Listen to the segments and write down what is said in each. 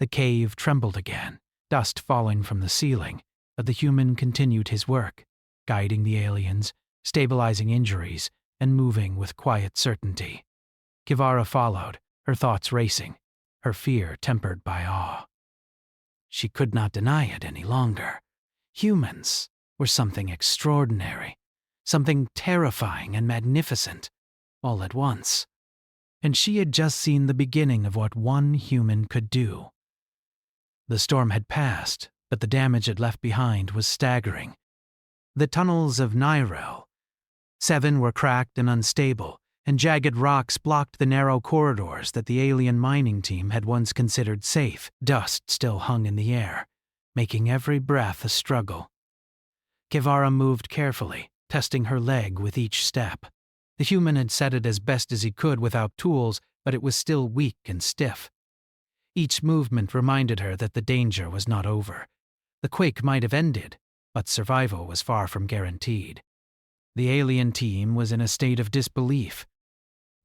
The cave trembled again, dust falling from the ceiling, but the human continued his work, guiding the aliens, stabilizing injuries, and moving with quiet certainty. Kivara followed, her thoughts racing, her fear tempered by awe. She could not deny it any longer. Humans were something extraordinary, something terrifying and magnificent, all at once. And she had just seen the beginning of what one human could do. The storm had passed, but the damage it left behind was staggering. The tunnels of Nyrel. 7 were cracked and unstable, and jagged rocks blocked the narrow corridors that the alien mining team had once considered safe. Dust still hung in the air, making every breath a struggle. Kivara moved carefully, testing her leg with each step. The human had set it as best as he could without tools, but it was still weak and stiff. Each movement reminded her that the danger was not over. The quake might have ended, but survival was far from guaranteed. The alien team was in a state of disbelief.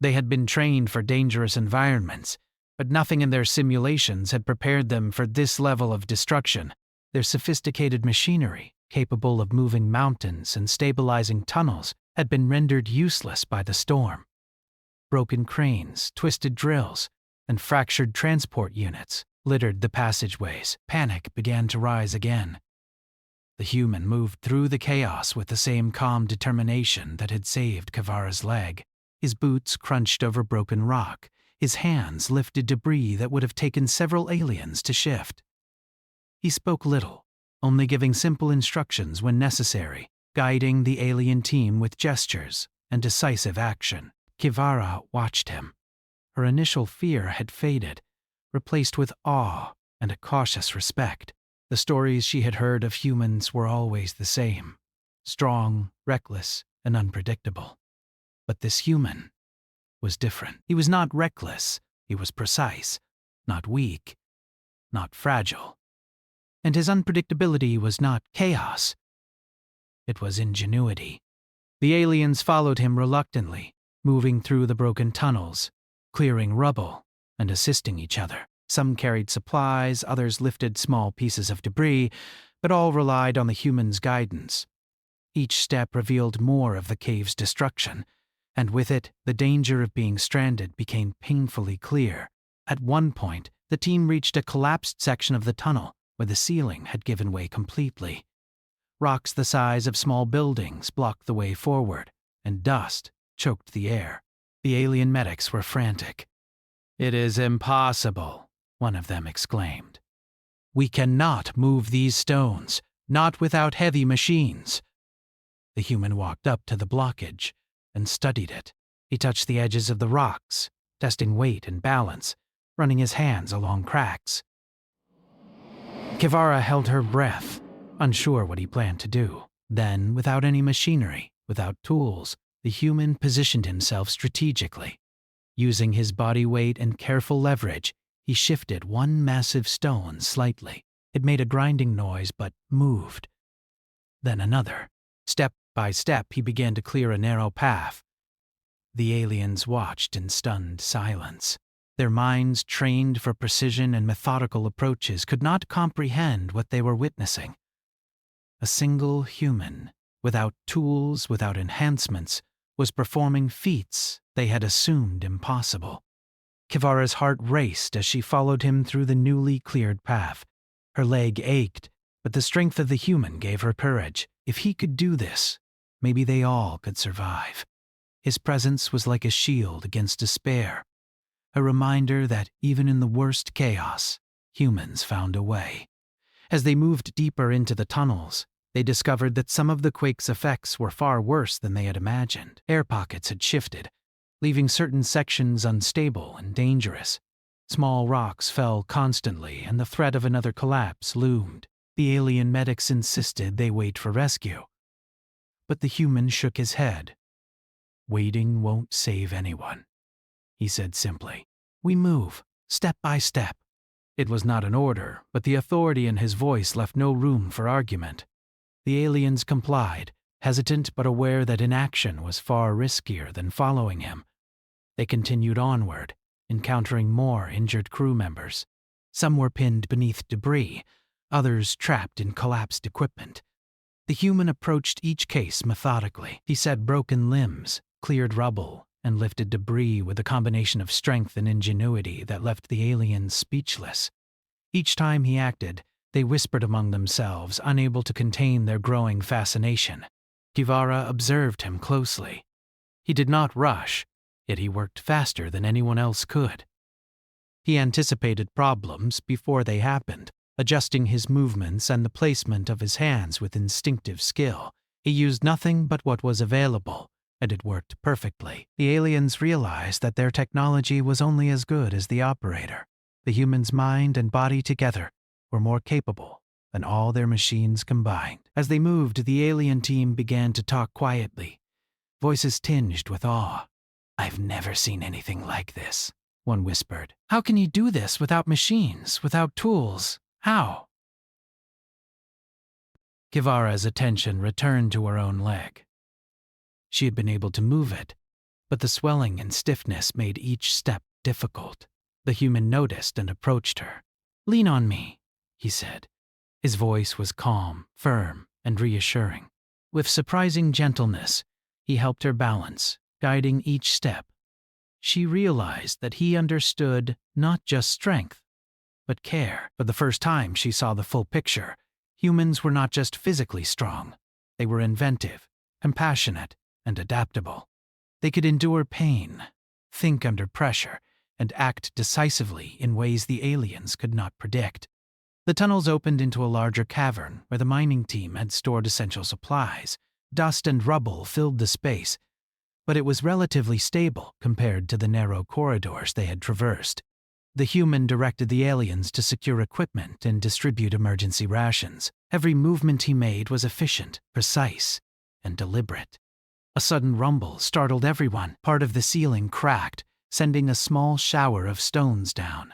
They had been trained for dangerous environments, but nothing in their simulations had prepared them for this level of destruction. Their sophisticated machinery, capable of moving mountains and stabilizing tunnels, had been rendered useless by the storm. Broken cranes, twisted drills, and fractured transport units littered the passageways. Panic began to rise again. The human moved through the chaos with the same calm determination that had saved Kivara's leg. His boots crunched over broken rock. His hands lifted debris that would have taken several aliens to shift. He spoke little, only giving simple instructions when necessary, guiding the alien team with gestures and decisive action. Kivara watched him. Her initial fear had faded, replaced with awe and a cautious respect. The stories she had heard of humans were always the same: strong, reckless, and unpredictable. But this human was different. He was not reckless, he was precise, not weak, not fragile. And his unpredictability was not chaos. It was ingenuity. The aliens followed him reluctantly, moving through the broken tunnels, clearing rubble, and assisting each other. Some carried supplies, others lifted small pieces of debris, but all relied on the human's guidance. Each step revealed more of the cave's destruction, and with it, the danger of being stranded became painfully clear. At one point, the team reached a collapsed section of the tunnel where the ceiling had given way completely. Rocks the size of small buildings blocked the way forward, and dust choked the air. The alien medics were frantic. "It is impossible," one of them exclaimed. "We cannot move these stones, not without heavy machines." The human walked up to the blockage and studied it. He touched the edges of the rocks, testing weight and balance, running his hands along cracks. Kivara held her breath, unsure what he planned to do. Then, without any machinery, without tools, the human positioned himself strategically. Using his body weight and careful leverage, he shifted one massive stone slightly. It made a grinding noise but moved. Then another. Step by step, he began to clear a narrow path. The aliens watched in stunned silence. Their minds, trained for precision and methodical approaches, could not comprehend what they were witnessing. A single human, without tools, without enhancements, was performing feats they had assumed impossible. Kivara's heart raced as she followed him through the newly cleared path. Her leg ached, but the strength of the human gave her courage. If he could do this, maybe they all could survive. His presence was like a shield against despair, a reminder that even in the worst chaos, humans found a way. As they moved deeper into the tunnels, they discovered that some of the quake's effects were far worse than they had imagined. Air pockets had shifted, leaving certain sections unstable and dangerous. Small rocks fell constantly, and the threat of another collapse loomed. The alien medics insisted they wait for rescue. But the human shook his head. "Waiting won't save anyone," he said simply. "We move, step by step." It was not an order, but the authority in his voice left no room for argument. The aliens complied, hesitant but aware that inaction was far riskier than following him. They continued onward, encountering more injured crew members. Some were pinned beneath debris, others trapped in collapsed equipment. The human approached each case methodically. He set broken limbs, cleared rubble, and lifted debris with a combination of strength and ingenuity that left the aliens speechless. Each time he acted, they whispered among themselves, unable to contain their growing fascination. Kivara observed him closely. He did not rush, yet he worked faster than anyone else could. He anticipated problems before they happened, adjusting his movements and the placement of his hands with instinctive skill. He used nothing but what was available, and it worked perfectly. The aliens realized that their technology was only as good as the operator. The human's mind and body together were more capable than all their machines combined. As they moved, the alien team began to talk quietly, voices tinged with awe. "I've never seen anything like this," one whispered. "How can you do this without machines, without tools? How?" Kivara's attention returned to her own leg. She had been able to move it, but the swelling and stiffness made each step difficult. The human noticed and approached her. "Lean on me," he said. His voice was calm, firm, and reassuring. With surprising gentleness, he helped her balance, guiding each step. She realized that he understood not just strength, but care. For the first time, she saw the full picture. Humans were not just physically strong. They were inventive, compassionate, and adaptable. They could endure pain, think under pressure, and act decisively in ways the aliens could not predict. The tunnels opened into a larger cavern where the mining team had stored essential supplies. Dust and rubble filled the space, but it was relatively stable compared to the narrow corridors they had traversed. The human directed the aliens to secure equipment and distribute emergency rations. Every movement he made was efficient, precise, and deliberate. A sudden rumble startled everyone. Part of the ceiling cracked, sending a small shower of stones down.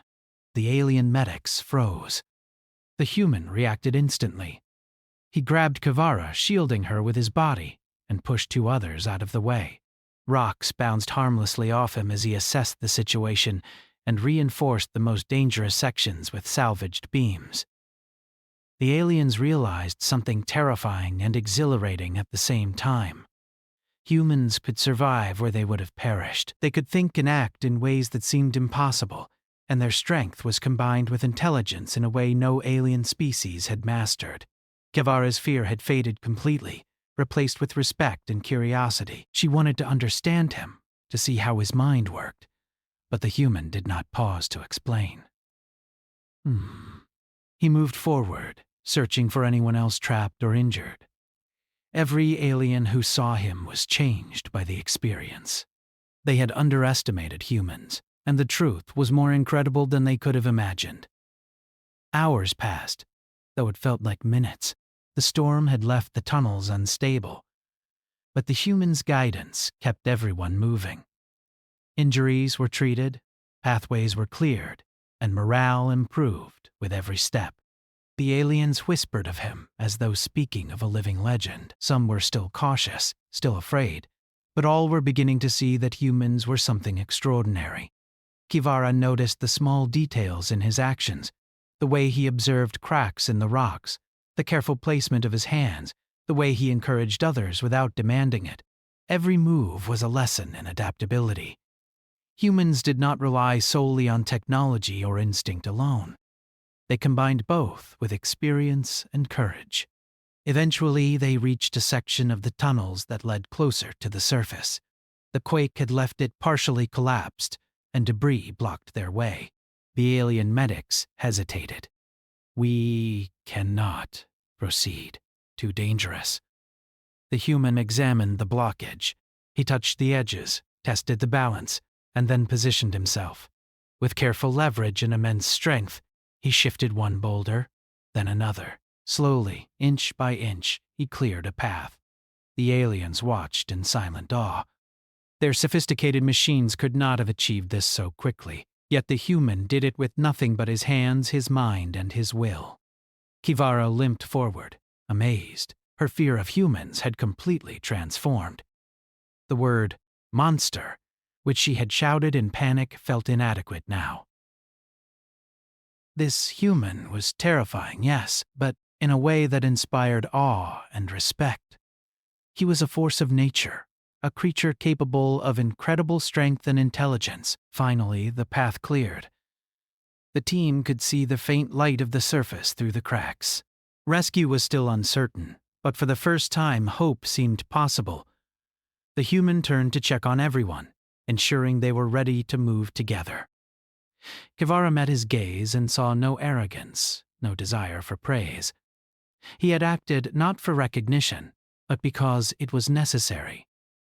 The alien medics froze. The human reacted instantly. He grabbed Kivara, shielding her with his body, and pushed two others out of the way. Rocks bounced harmlessly off him as he assessed the situation and reinforced the most dangerous sections with salvaged beams. The aliens realized something terrifying and exhilarating at the same time. Humans could survive where they would have perished. They could think and act in ways that seemed impossible, and their strength was combined with intelligence in a way no alien species had mastered. Kivara's fear had faded completely, replaced with respect and curiosity. She wanted to understand him, to see how his mind worked, but the human did not pause to explain. He moved forward, searching for anyone else trapped or injured. Every alien who saw him was changed by the experience. They had underestimated humans, and the truth was more incredible than they could have imagined. Hours passed, though it felt like minutes. The storm had left the tunnels unstable, but the humans' guidance kept everyone moving. Injuries were treated, pathways were cleared, and morale improved with every step. The aliens whispered of him as though speaking of a living legend. Some were still cautious, still afraid, but all were beginning to see that humans were something extraordinary. Kivara noticed the small details in his actions, the way he observed cracks in the rocks, the careful placement of his hands, the way he encouraged others without demanding it. Every move was a lesson in adaptability. Humans did not rely solely on technology or instinct alone. They combined both with experience and courage. Eventually, they reached a section of the tunnels that led closer to the surface. The quake had left it partially collapsed, and debris blocked their way. The alien medics hesitated. "We cannot proceed. Too dangerous." The human examined the blockage. He touched the edges, tested the balance, and then positioned himself. With careful leverage and immense strength, he shifted one boulder, then another. Slowly, inch by inch, he cleared a path. The aliens watched in silent awe. Their sophisticated machines could not have achieved this so quickly, yet the human did it with nothing but his hands, his mind, and his will. Kivara limped forward, amazed. Her fear of humans had completely transformed. The word monster, which she had shouted in panic, felt inadequate now. This human was terrifying, yes, but in a way that inspired awe and respect. He was a force of nature, a creature capable of incredible strength and intelligence. Finally, the path cleared. The team could see the faint light of the surface through the cracks. Rescue was still uncertain, but for the first time hope seemed possible. The human turned to check on everyone, ensuring they were ready to move together. Kivara met his gaze and saw no arrogance, no desire for praise. He had acted not for recognition, but because it was necessary.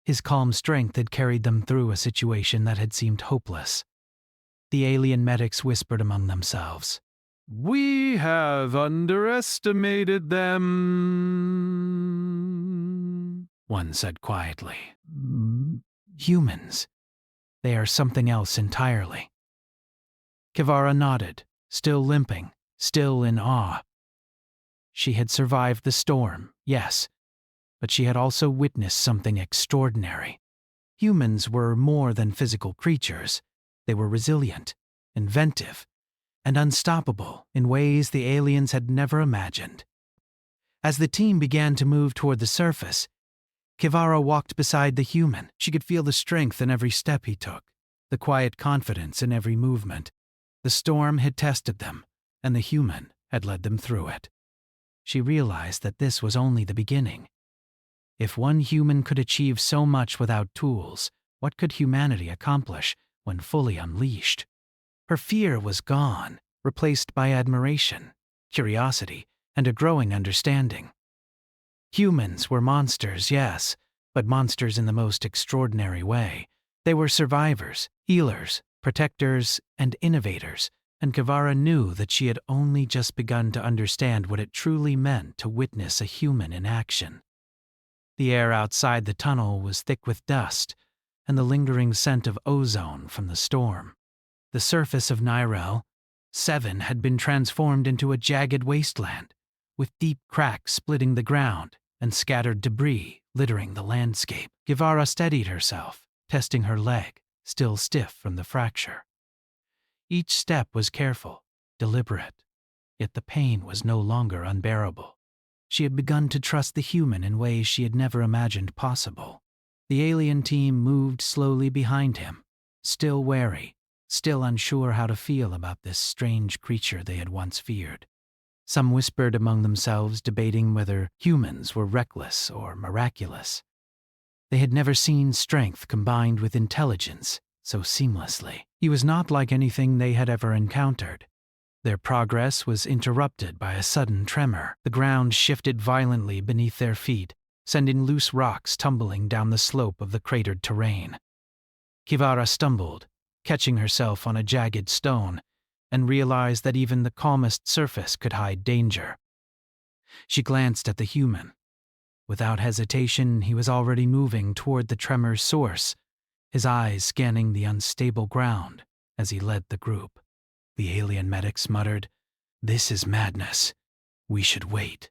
His calm strength had carried them through a situation that had seemed hopeless. The alien medics whispered among themselves. "We have underestimated them," one said quietly. "Humans. They are something else entirely." Kivara nodded, still limping, still in awe. She had survived the storm, yes, but she had also witnessed something extraordinary. Humans were more than physical creatures. They were resilient, inventive, and unstoppable in ways the aliens had never imagined. As the team began to move toward the surface, Kivara walked beside the human. She could feel the strength in every step he took, the quiet confidence in every movement. The storm had tested them, and the human had led them through it. She realized that this was only the beginning. If one human could achieve so much without tools, what could humanity accomplish when fully unleashed? Her fear was gone, replaced by admiration, curiosity, and a growing understanding. Humans were monsters, yes, but monsters in the most extraordinary way. They were survivors, healers, protectors, and innovators, and Kivara knew that she had only just begun to understand what it truly meant to witness a human in action. The air outside the tunnel was thick with dust and the lingering scent of ozone from the storm. The surface of Nyrel 7 had been transformed into a jagged wasteland, with deep cracks splitting the ground and scattered debris littering the landscape. Kivara steadied herself, testing her leg, still stiff from the fracture. Each step was careful, deliberate, yet the pain was no longer unbearable. She had begun to trust the human in ways she had never imagined possible. The alien team moved slowly behind him, still wary, still unsure how to feel about this strange creature they had once feared. Some whispered among themselves, debating whether humans were reckless or miraculous. They had never seen strength combined with intelligence so seamlessly. He was not like anything they had ever encountered. Their progress was interrupted by a sudden tremor. The ground shifted violently beneath their feet, sending loose rocks tumbling down the slope of the cratered terrain. Kivara stumbled, catching herself on a jagged stone, and realized that even the calmest surface could hide danger. She glanced at the human. Without hesitation, he was already moving toward the tremor's source, his eyes scanning the unstable ground as he led the group. The alien medics muttered, "This is madness. We should wait.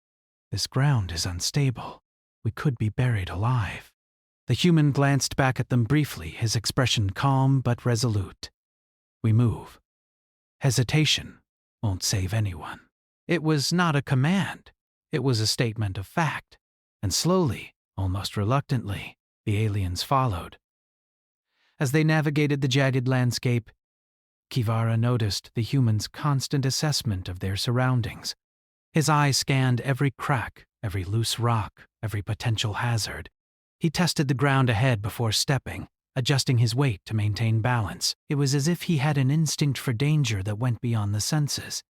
This ground is unstable. We could be buried alive." The human glanced back at them briefly, his expression calm but resolute. "We move. Hesitation won't save anyone." It was not a command. It was a statement of fact. And slowly, almost reluctantly, the aliens followed. As they navigated the jagged landscape, Kivara noticed the human's constant assessment of their surroundings. His eye scanned every crack, every loose rock, every potential hazard. He tested the ground ahead before stepping, adjusting his weight to maintain balance. It was as if he had an instinct for danger that went beyond the senses.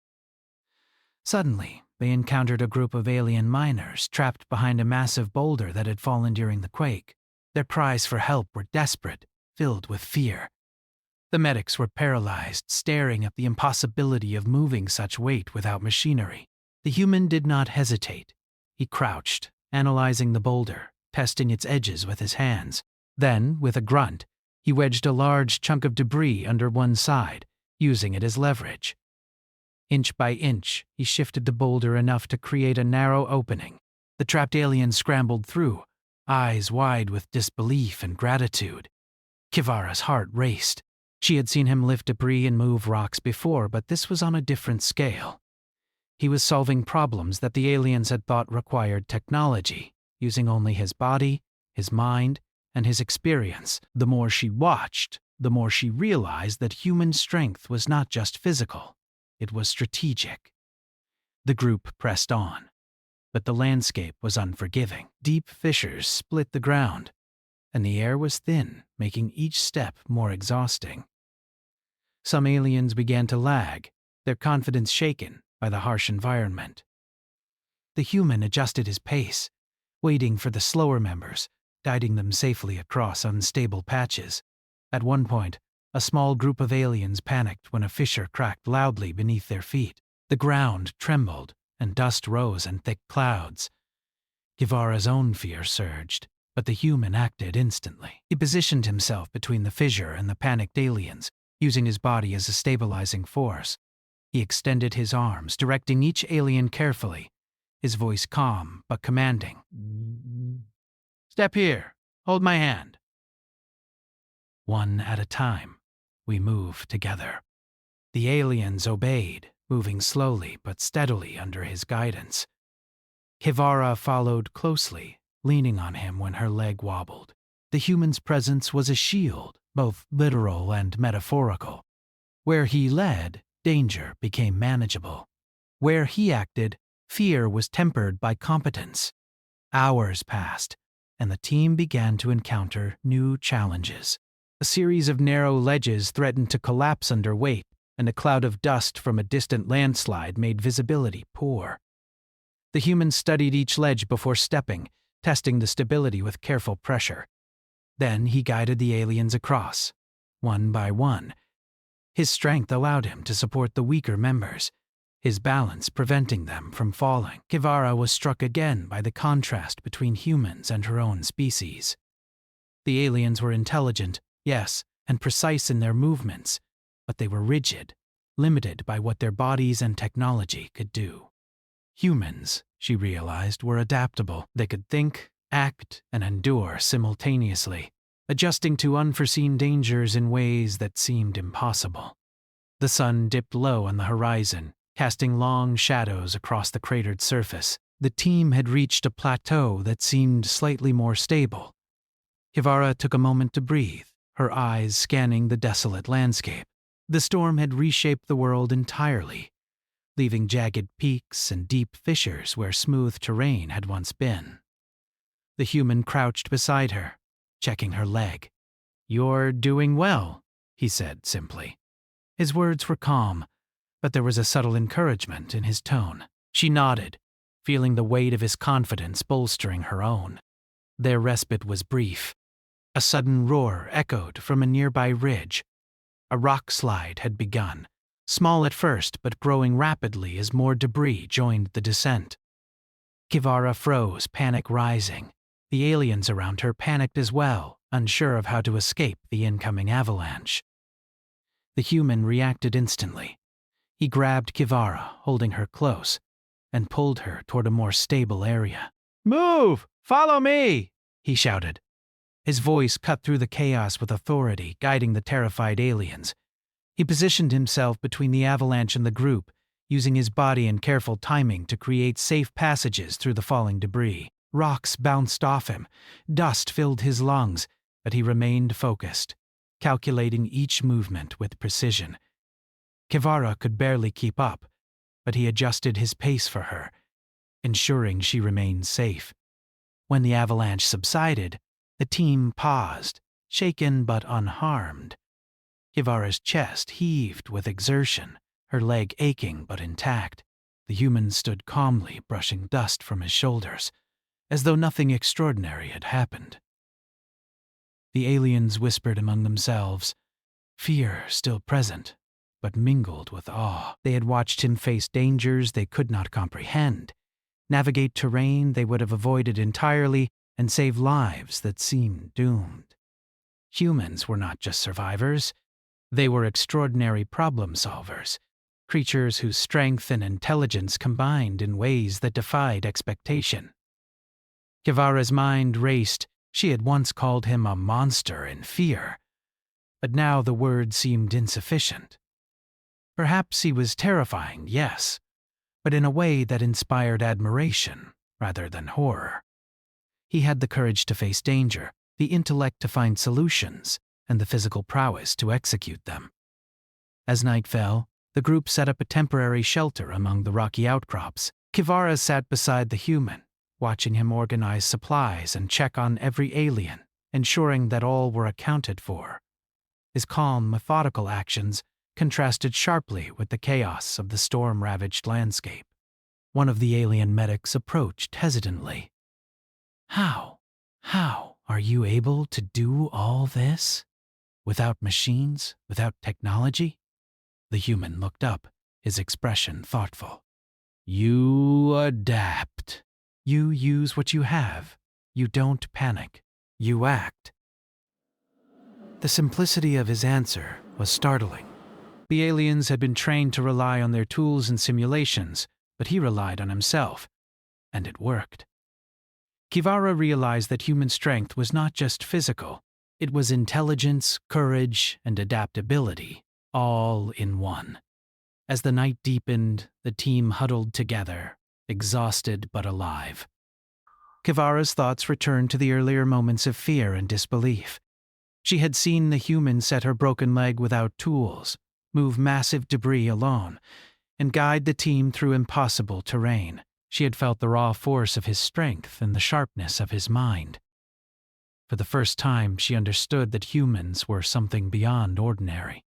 Suddenly, they encountered a group of alien miners trapped behind a massive boulder that had fallen during the quake. Their cries for help were desperate, filled with fear. The medics were paralyzed, staring at the impossibility of moving such weight without machinery. The human did not hesitate. He crouched, analyzing the boulder, testing its edges with his hands. Then, with a grunt, he wedged a large chunk of debris under one side, using it as leverage. Inch by inch, he shifted the boulder enough to create a narrow opening. The trapped alien scrambled through, eyes wide with disbelief and gratitude. Kivara's heart raced. She had seen him lift debris and move rocks before, but this was on a different scale. He was solving problems that the aliens had thought required technology, using only his body, his mind, and his experience. The more she watched, the more she realized that human strength was not just physical, it was strategic. The group pressed on, but the landscape was unforgiving. Deep fissures split the ground, and the air was thin, making each step more exhausting. Some aliens began to lag, their confidence shaken by the harsh environment. The human adjusted his pace, waiting for the slower members, guiding them safely across unstable patches. At one point, a small group of aliens panicked when a fissure cracked loudly beneath their feet. The ground trembled, and dust rose in thick clouds. Guevara's own fear surged, but the human acted instantly. He positioned himself between the fissure and the panicked aliens, using his body as a stabilizing force. He extended his arms, directing each alien carefully, his voice calm but commanding. "Step here. Hold my hand." One at a time, we moved together. The aliens obeyed, moving slowly but steadily under his guidance. Guevara followed closely, leaning on him when her leg wobbled. The human's presence was a shield, both literal and metaphorical. Where he led, danger became manageable. Where he acted, fear was tempered by competence. Hours passed, and the team began to encounter new challenges. A series of narrow ledges threatened to collapse under weight, and a cloud of dust from a distant landslide made visibility poor. The human studied each ledge before stepping, testing the stability with careful pressure. Then he guided the aliens across, one by one. His strength allowed him to support the weaker members, his balance preventing them from falling. Guevara was struck again by the contrast between humans and her own species. The aliens were intelligent, yes, and precise in their movements, but they were rigid, limited by what their bodies and technology could do. Humans, she realized, were adaptable. They could think, act, and endure simultaneously, adjusting to unforeseen dangers in ways that seemed impossible. The sun dipped low on the horizon, casting long shadows across the cratered surface. The team had reached a plateau that seemed slightly more stable. Guevara took a moment to breathe, her eyes scanning the desolate landscape. The storm had reshaped the world entirely, leaving jagged peaks and deep fissures where smooth terrain had once been. The human crouched beside her, checking her leg. "You're doing well," he said simply. His words were calm, but there was a subtle encouragement in his tone. She nodded, feeling the weight of his confidence bolstering her own. Their respite was brief. A sudden roar echoed from a nearby ridge. A rock slide had begun, small at first but growing rapidly as more debris joined the descent. Guevara froze, panic rising. The aliens around her panicked as well, unsure of how to escape the incoming avalanche. The human reacted instantly. He grabbed Guevara, holding her close, and pulled her toward a more stable area. "Move! Follow me!" he shouted. His voice cut through the chaos with authority, guiding the terrified aliens. He positioned himself between the avalanche and the group, using his body and careful timing to create safe passages through the falling debris. Rocks bounced off him, dust filled his lungs, but he remained focused, calculating each movement with precision. Guevara could barely keep up, but he adjusted his pace for her, ensuring she remained safe. When the avalanche subsided, the team paused, shaken but unharmed. Guevara's chest heaved with exertion, her leg aching but intact. The human stood calmly, brushing dust from his shoulders, as though nothing extraordinary had happened. The aliens whispered among themselves, fear still present, but mingled with awe. They had watched him face dangers they could not comprehend, navigate terrain they would have avoided entirely, and save lives that seemed doomed. Humans were not just survivors. They were extraordinary problem solvers, creatures whose strength and intelligence combined in ways that defied expectation. Guevara's mind raced. She had once called him a monster in fear. but now the word seemed insufficient. Perhaps he was terrifying, yes, but in a way that inspired admiration rather than horror. He had the courage to face danger, the intellect to find solutions, and the physical prowess to execute them. As night fell, the group set up a temporary shelter among the rocky outcrops. Kivara sat beside the human, watching him organize supplies and check on every alien, ensuring that all were accounted for. His calm, methodical actions contrasted sharply with the chaos of the storm-ravaged landscape. One of the alien medics approached hesitantly. How are you able to do all this? Without machines, without technology? The human looked up, his expression thoughtful. You adapt. You use what you have. You don't panic. You act. The simplicity of his answer was startling. The aliens had been trained to rely on their tools and simulations, but he relied on himself, and it worked. Kivara realized that human strength was not just physical. It was intelligence, courage, and adaptability, all in one. As the night deepened, the team huddled together, exhausted but alive. Kivara's thoughts returned to the earlier moments of fear and disbelief. She had seen the human set her broken leg without tools, move massive debris alone, and guide the team through impossible terrain. She had felt the raw force of his strength and the sharpness of his mind. For the first time, she understood that humans were something beyond ordinary.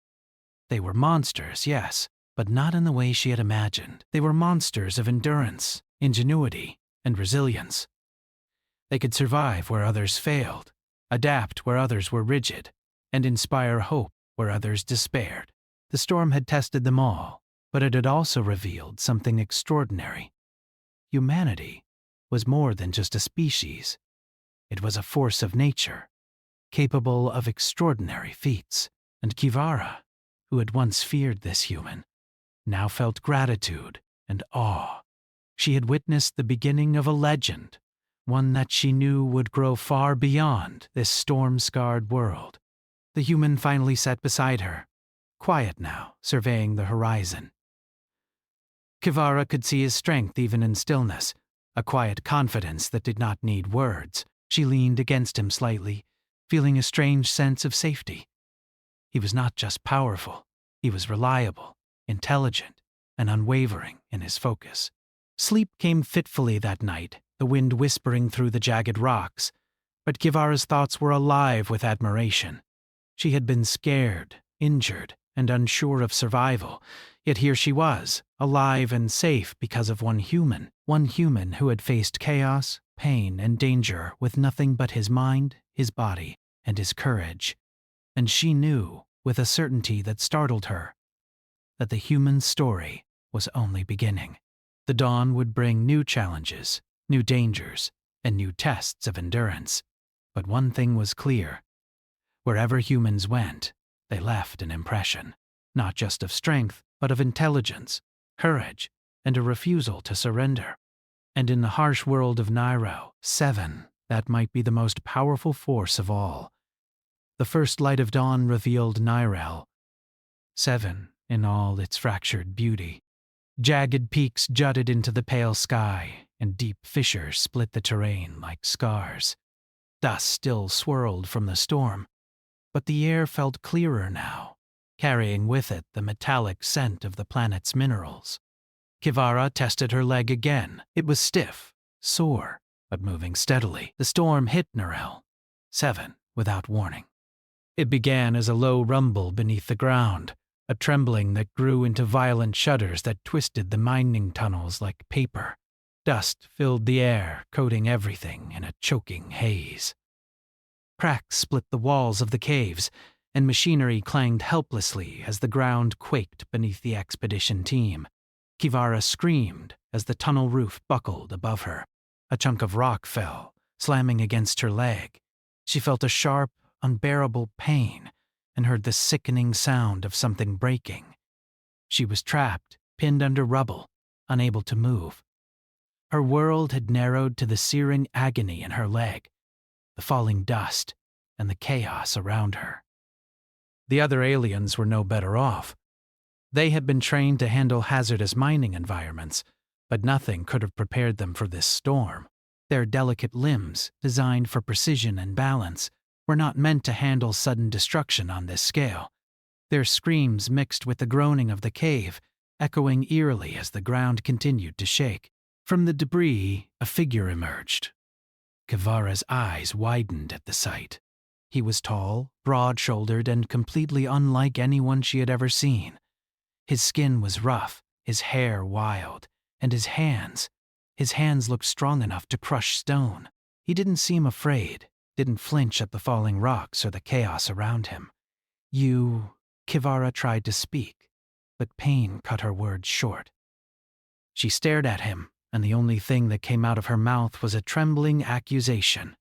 They were monsters, yes, but not in the way she had imagined. They were monsters of endurance, ingenuity, and resilience. They could survive where others failed, adapt where others were rigid, and inspire hope where others despaired. The storm had tested them all, but it had also revealed something extraordinary. Humanity was more than just a species. It was a force of nature, capable of extraordinary feats, and Kivara, who had once feared this human, now felt gratitude and awe. She had witnessed the beginning of a legend, one that she knew would grow far beyond this storm-scarred world. The human finally sat beside her, quiet now, surveying the horizon. Kivara could see his strength even in stillness, a quiet confidence that did not need words. She leaned against him slightly, feeling a strange sense of safety. He was not just powerful, he was reliable, intelligent, and unwavering in his focus. Sleep came fitfully that night, the wind whispering through the jagged rocks, but Kivara's thoughts were alive with admiration. She had been scared, injured, and unsure of survival, yet here she was, alive and safe because of one human who had faced chaos, pain, and danger with nothing but his mind, his body, and his courage. And she knew, with a certainty that startled her, that the human story was only beginning. The dawn would bring new challenges, new dangers, and new tests of endurance. But one thing was clear. Wherever humans went, they left an impression, not just of strength, but of intelligence, courage, and a refusal to surrender. And in the harsh world of Nairo, 7, that might be the most powerful force of all. The first light of dawn revealed Nairo, 7 in all its fractured beauty. Jagged peaks jutted into the pale sky, and deep fissures split the terrain like scars. Dust still swirled from the storm, but the air felt clearer now, carrying with it the metallic scent of the planet's minerals. Kivara tested her leg again. It was stiff, sore, but moving steadily. The storm hit Narelle, 7, without warning. It began as a low rumble beneath the ground, a trembling that grew into violent shudders that twisted the mining tunnels like paper. Dust filled the air, coating everything in a choking haze. Cracks split the walls of the caves, and machinery clanged helplessly as the ground quaked beneath the expedition team. Kivara screamed as the tunnel roof buckled above her. A chunk of rock fell, slamming against her leg. She felt a sharp, unbearable pain and heard the sickening sound of something breaking. She was trapped, pinned under rubble, unable to move. Her world had narrowed to the searing agony in her leg, the falling dust, and the chaos around her. The other aliens were no better off. They had been trained to handle hazardous mining environments, but nothing could have prepared them for this storm. Their delicate limbs, designed for precision and balance, were not meant to handle sudden destruction on this scale. Their screams mixed with the groaning of the cave, echoing eerily as the ground continued to shake. From the debris, a figure emerged. Kivara's eyes widened at the sight. He was tall, broad-shouldered, and completely unlike anyone she had ever seen. His skin was rough, his hair wild, and his hands looked strong enough to crush stone. He didn't seem afraid, didn't flinch at the falling rocks or the chaos around him. Kivara tried to speak, but pain cut her words short. She stared at him, and the only thing that came out of her mouth was a trembling accusation.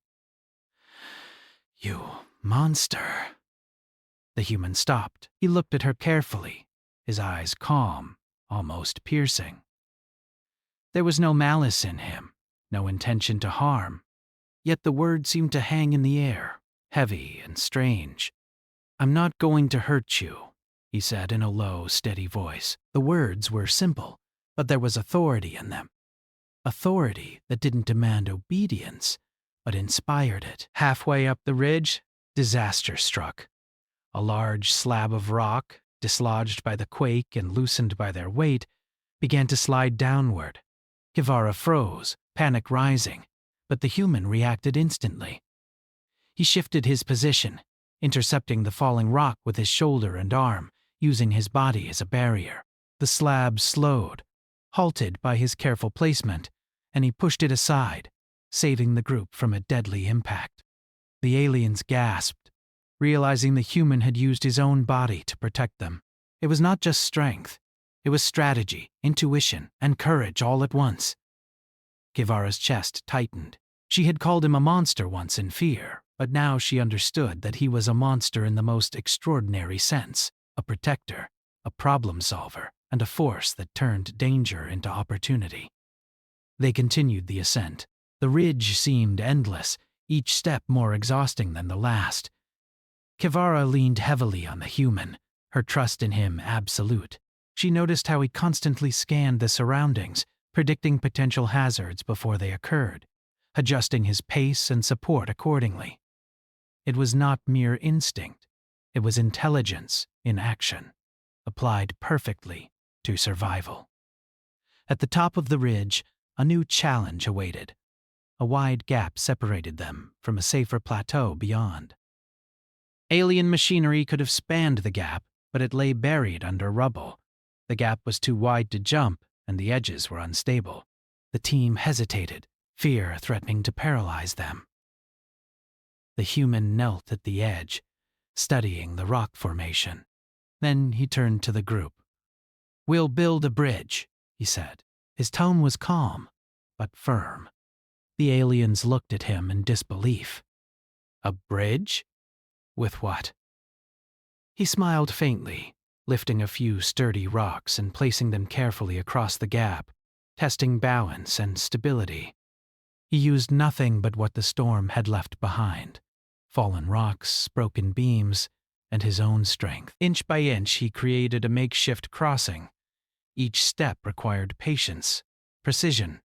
"You monster." The human stopped. He looked at her carefully, his eyes calm, almost piercing. There was no malice in him, no intention to harm, yet the words seemed to hang in the air, heavy and strange. "I'm not going to hurt you," he said in a low, steady voice. The words were simple, but there was authority in them. Authority that didn't demand obedience, but inspired it. Halfway up the ridge, disaster struck. A large slab of rock, dislodged by the quake and loosened by their weight, began to slide downward. Kivara froze, panic rising, but the human reacted instantly. He shifted his position, intercepting the falling rock with his shoulder and arm, using his body as a barrier. The slab slowed, halted by his careful placement, and he pushed it aside, saving the group from a deadly impact. The aliens gasped, realizing the human had used his own body to protect them. It was not just strength. It was strategy, intuition, and courage all at once. Kivara's chest tightened. She had called him a monster once in fear, but now she understood that he was a monster in the most extraordinary sense, a protector, a problem solver, and a force that turned danger into opportunity. They continued the ascent. The ridge seemed endless, each step more exhausting than the last. Kivara leaned heavily on the human, her trust in him absolute. She noticed how he constantly scanned the surroundings, predicting potential hazards before they occurred, adjusting his pace and support accordingly. It was not mere instinct. It was intelligence in action, applied perfectly to survival. At the top of the ridge, a new challenge awaited. A wide gap separated them from a safer plateau beyond. Alien machinery could have spanned the gap, but it lay buried under rubble. The gap was too wide to jump, and the edges were unstable. The team hesitated, fear threatening to paralyze them. The human knelt at the edge, studying the rock formation. Then he turned to the group. "We'll build a bridge," he said. His tone was calm, but firm. The aliens looked at him in disbelief. "A bridge? With what?" He smiled faintly, lifting a few sturdy rocks and placing them carefully across the gap, testing balance and stability. He used nothing but what the storm had left behind: fallen rocks, broken beams, and his own strength. Inch by inch, he created a makeshift crossing. Each step required patience, precision,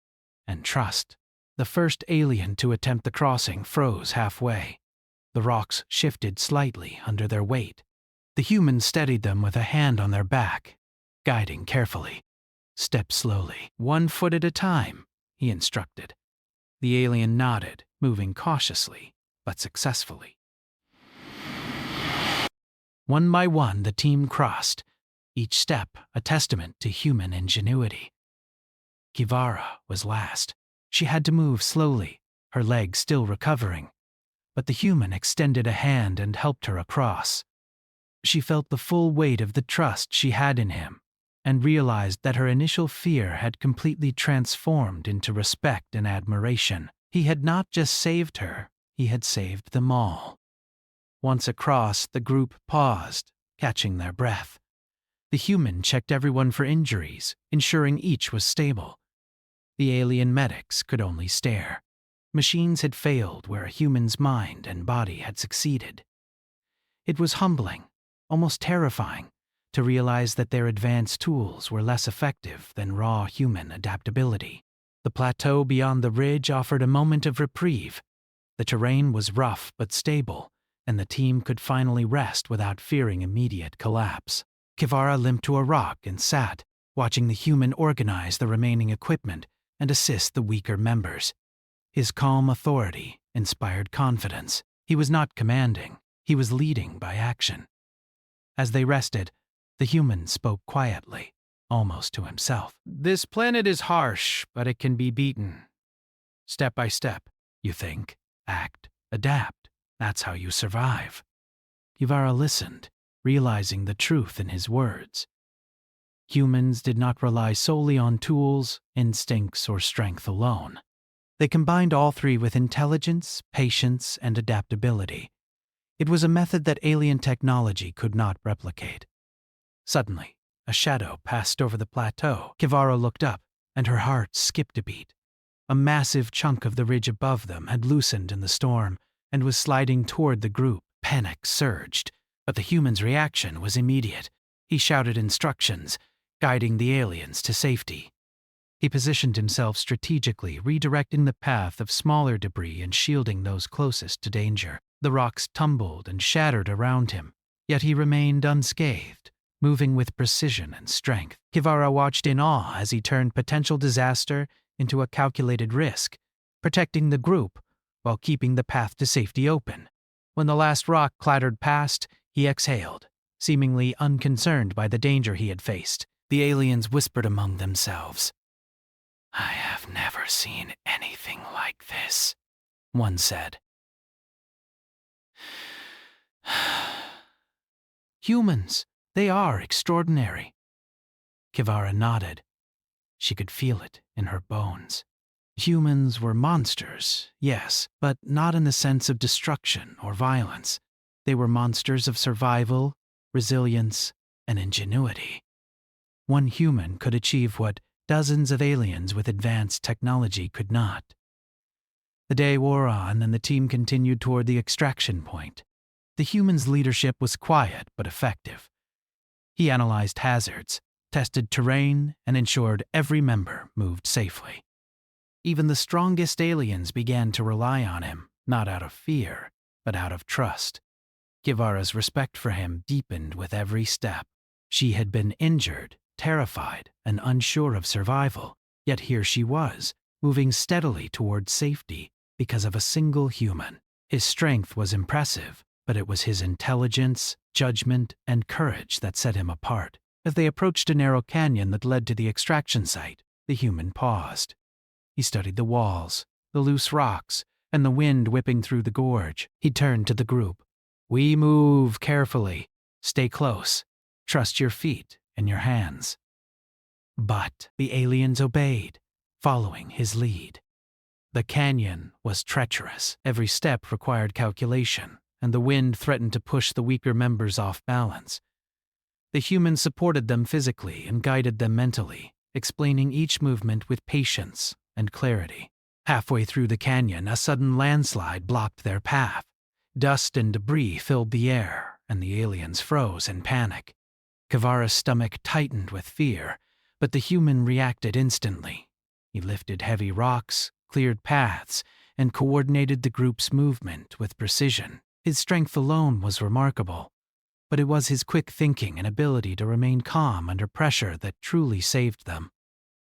and trust. The first alien to attempt the crossing froze halfway. The rocks shifted slightly under their weight. The human steadied them with a hand on their back, guiding carefully. "Step slowly, 1 foot at a time," he instructed. The alien nodded, moving cautiously, but successfully. One by one, the team crossed, each step a testament to human ingenuity. Kivara was last. She had to move slowly, her legs still recovering, but the human extended a hand and helped her across. She felt the full weight of the trust she had in him, and realized that her initial fear had completely transformed into respect and admiration. He had not just saved her, he had saved them all. Once across, the group paused, catching their breath. The human checked everyone for injuries, ensuring each was stable. The alien medics could only stare. Machines had failed where a human's mind and body had succeeded. It was humbling, almost terrifying, to realize that their advanced tools were less effective than raw human adaptability. The plateau beyond the ridge offered a moment of reprieve. The terrain was rough but stable, and the team could finally rest without fearing immediate collapse. Kivara limped to a rock and sat, watching the human organize the remaining equipment and assist the weaker members. His calm authority inspired confidence. He was not commanding, he was leading by action. As they rested, the human spoke quietly, almost to himself. "This planet is harsh, but it can be beaten. Step by step, you think, act, adapt. That's how you survive." Kivara listened, realizing the truth in his words. Humans did not rely solely on tools, instincts, or strength alone. They combined all three with intelligence, patience, and adaptability. It was a method that alien technology could not replicate. Suddenly, a shadow passed over the plateau. Kivara looked up, and her heart skipped a beat. A massive chunk of the ridge above them had loosened in the storm and was sliding toward the group. Panic surged, but the human's reaction was immediate. He shouted instructions, guiding the aliens to safety. He positioned himself strategically, redirecting the path of smaller debris and shielding those closest to danger. The rocks tumbled and shattered around him, yet he remained unscathed, moving with precision and strength. Kivara watched in awe as he turned potential disaster into a calculated risk, protecting the group while keeping the path to safety open. When the last rock clattered past, he exhaled, seemingly unconcerned by the danger he had faced. The aliens whispered among themselves. "I have never seen anything like this," one said. "Humans, they are extraordinary." Kivara nodded. She could feel it in her bones. Humans were monsters, yes, but not in the sense of destruction or violence. They were monsters of survival, resilience, and ingenuity. One human could achieve what dozens of aliens with advanced technology could not. The day wore on, and the team continued toward the extraction point. The human's leadership was quiet but effective. He analyzed hazards, tested terrain, and ensured every member moved safely. Even the strongest aliens began to rely on him, not out of fear, but out of trust. Kivara's respect for him deepened with every step. She had been injured, terrified, and unsure of survival, yet here she was, moving steadily toward safety because of a single human. His strength was impressive, but it was his intelligence, judgment, and courage that set him apart. As they approached a narrow canyon that led to the extraction site, the human paused. He studied the walls, the loose rocks, and the wind whipping through the gorge. He turned to the group. "We move carefully. Stay close. Trust your feet and your hands." But the aliens obeyed, following his lead. The canyon was treacherous. Every step required calculation, and the wind threatened to push the weaker members off balance. The humans supported them physically and guided them mentally, explaining each movement with patience and clarity. Halfway through the canyon, a sudden landslide blocked their path. Dust and debris filled the air, and the aliens froze in panic. Kivara's stomach tightened with fear, but the human reacted instantly. He lifted heavy rocks, cleared paths, and coordinated the group's movement with precision. His strength alone was remarkable, but it was his quick thinking and ability to remain calm under pressure that truly saved them.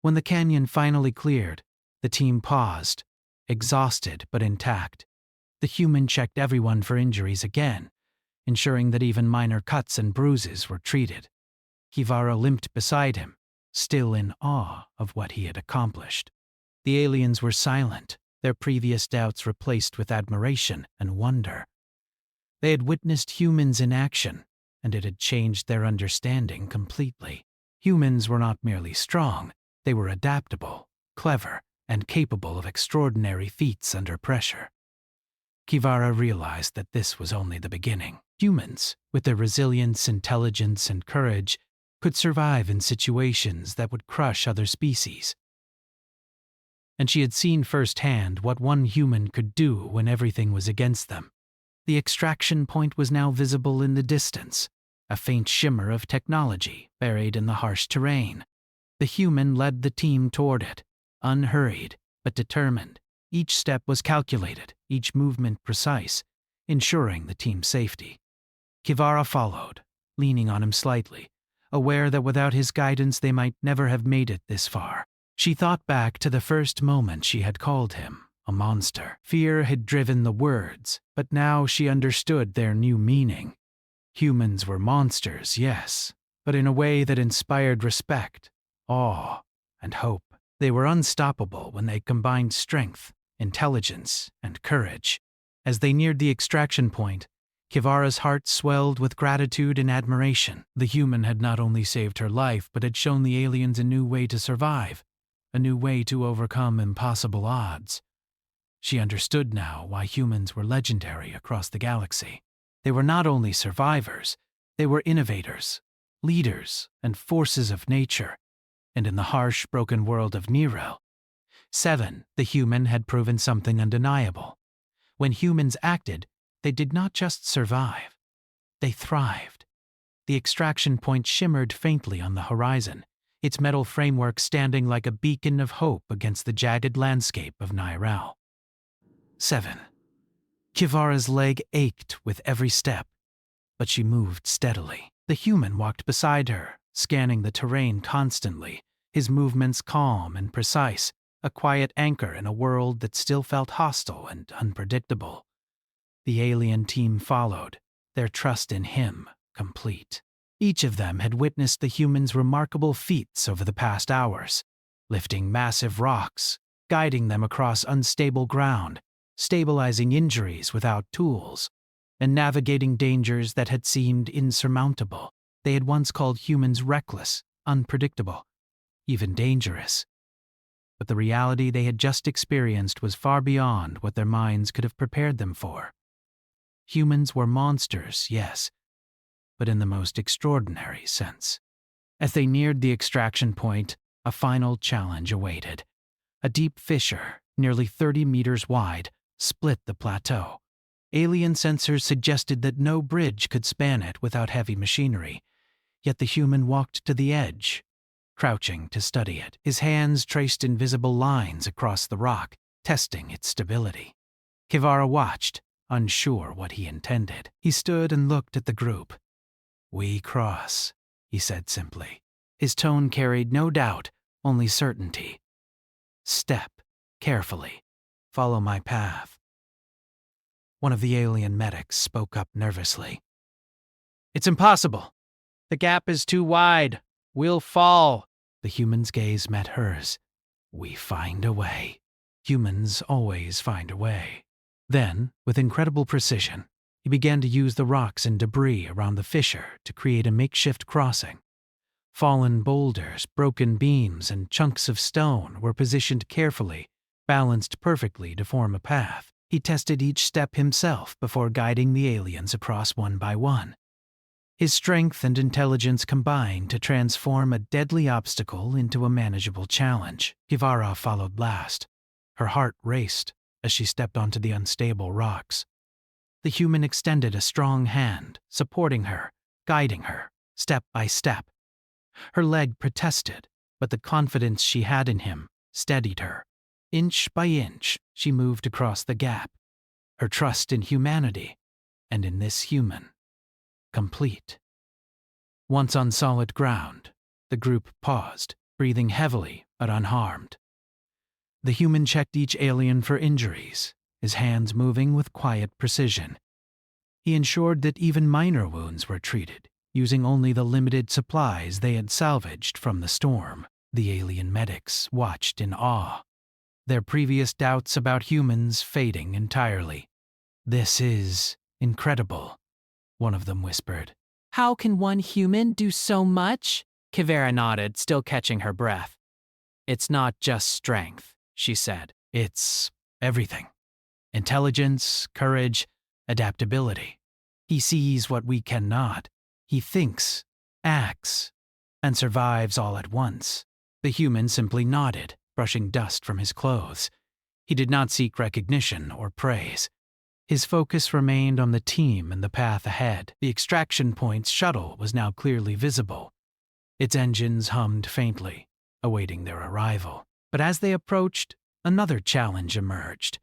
When the canyon finally cleared, the team paused, exhausted but intact. The human checked everyone for injuries again, ensuring that even minor cuts and bruises were treated. Kivara limped beside him, still in awe of what he had accomplished. The aliens were silent, their previous doubts replaced with admiration and wonder. They had witnessed humans in action, and it had changed their understanding completely. Humans were not merely strong, they were adaptable, clever, and capable of extraordinary feats under pressure. Kivara realized that this was only the beginning. Humans, with their resilience, intelligence, and courage, could survive in situations that would crush other species. And she had seen firsthand what one human could do when everything was against them. The extraction point was now visible in the distance, a faint shimmer of technology buried in the harsh terrain. The human led the team toward it, unhurried but determined. Each step was calculated, each movement precise, ensuring the team's safety. Kivara followed, leaning on him slightly, aware that without his guidance they might never have made it this far. She thought back to the first moment she had called him a monster. Fear had driven the words, but now she understood their new meaning. Humans were monsters, yes, but in a way that inspired respect, awe, and hope. They were unstoppable when they combined strength, intelligence, and courage. As they neared the extraction point, Kivara's heart swelled with gratitude and admiration. The human had not only saved her life, but had shown the aliens a new way to survive, a new way to overcome impossible odds. She understood now why humans were legendary across the galaxy. They were not only survivors, they were innovators, leaders, and forces of nature. And in the harsh, broken world of Nero, 7, the human had proven something undeniable. When humans acted, they did not just survive. They thrived. The extraction point shimmered faintly on the horizon, its metal framework standing like a beacon of hope against the jagged landscape of Nyrel. 7. Kivara's leg ached with every step, but she moved steadily. The human walked beside her, scanning the terrain constantly, his movements calm and precise, a quiet anchor in a world that still felt hostile and unpredictable. The alien team followed, their trust in him complete. Each of them had witnessed the human's remarkable feats over the past hours, lifting massive rocks, guiding them across unstable ground, stabilizing injuries without tools, and navigating dangers that had seemed insurmountable. They had once called humans reckless, unpredictable, even dangerous. But the reality they had just experienced was far beyond what their minds could have prepared them for. Humans were monsters, yes, but in the most extraordinary sense. As they neared the extraction point, a final challenge awaited. A deep fissure, nearly 30 meters wide, split the plateau. Alien sensors suggested that no bridge could span it without heavy machinery, yet the human walked to the edge, crouching to study it. His hands traced invisible lines across the rock, testing its stability. Kivara watched, unsure what he intended. He stood and looked at the group. "We cross," he said simply. His tone carried no doubt, only certainty. "Step carefully. Follow my path." One of the alien medics spoke up nervously. "It's impossible. The gap is too wide. We'll fall." The human's gaze met hers. "We find a way. Humans always find a way." Then, with incredible precision, he began to use the rocks and debris around the fissure to create a makeshift crossing. Fallen boulders, broken beams, and chunks of stone were positioned carefully, balanced perfectly to form a path. He tested each step himself before guiding the aliens across one by one. His strength and intelligence combined to transform a deadly obstacle into a manageable challenge. Kivara followed last. Her heart raced as she stepped onto the unstable rocks. The human extended a strong hand, supporting her, guiding her, step by step. Her leg protested, but the confidence she had in him steadied her. Inch by inch, she moved across the gap, her trust in humanity, and in this human, complete. Once on solid ground, the group paused, breathing heavily but unharmed. The human checked each alien for injuries, his hands moving with quiet precision. He ensured that even minor wounds were treated, using only the limited supplies they had salvaged from the storm. The alien medics watched in awe, their previous doubts about humans fading entirely. "This is incredible," one of them whispered. "How can one human do so much?" Kivara nodded, still catching her breath. "It's not just strength," she said. "It's everything. Intelligence, courage, adaptability. He sees what we cannot. He thinks, acts, and survives all at once." The human simply nodded, brushing dust from his clothes. He did not seek recognition or praise. His focus remained on the team and the path ahead. The extraction point's shuttle was now clearly visible. Its engines hummed faintly, awaiting their arrival. But as they approached, another challenge emerged.